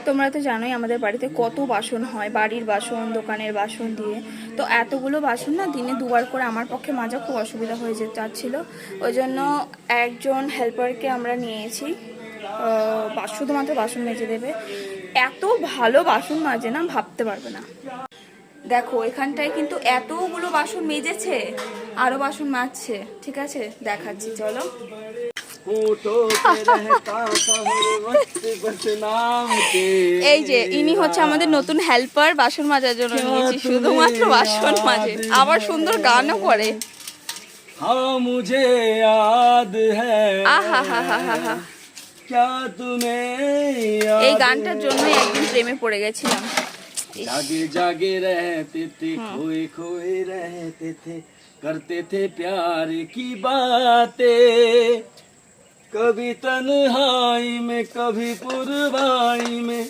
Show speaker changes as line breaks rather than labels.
তোমরা তো জানোই আমাদের বাড়িতে কত বাসন হয়, বাড়ির বাসন, দোকানের বাসন দিয়ে। তো এতগুলো বাসন না দিনে দুবার করে আমার পক্ষে মাজা খুব অসুবিধা হয়ে যাচ্ছিল। ওই জন্য একজন হেল্পারকে আমরা নিয়েছি, শুধুমাত্র বাসন মেজে দেবে। এত ভালো বাসন মাজে না, ভাবতে পারবে না। দেখো এখানটায় কিন্তু এতগুলো বাসন মেজেছে, আরো বাসন মাজছে। ঠিক আছে, দেখাচ্ছি চলো। এই যে ইনি হচ্ছে আমাদের নতুন হেল্পার, বাসন মাজার জন্য নিয়েছি, শুধুমাত্র বাসন মাজে, আবার সুন্দর গানও করে।
মুঝে याद है
আহা হা হা হা হা,
क्या तुम्हें
এই গানটার জন্য একদিন প্রেমে পড়ে গেছিলাম।
जागे जागे रहते थे, खोए खोए रहते थे, करते थे प्यार की बातें, कभी तन्हाई में कभी पुरवाई में।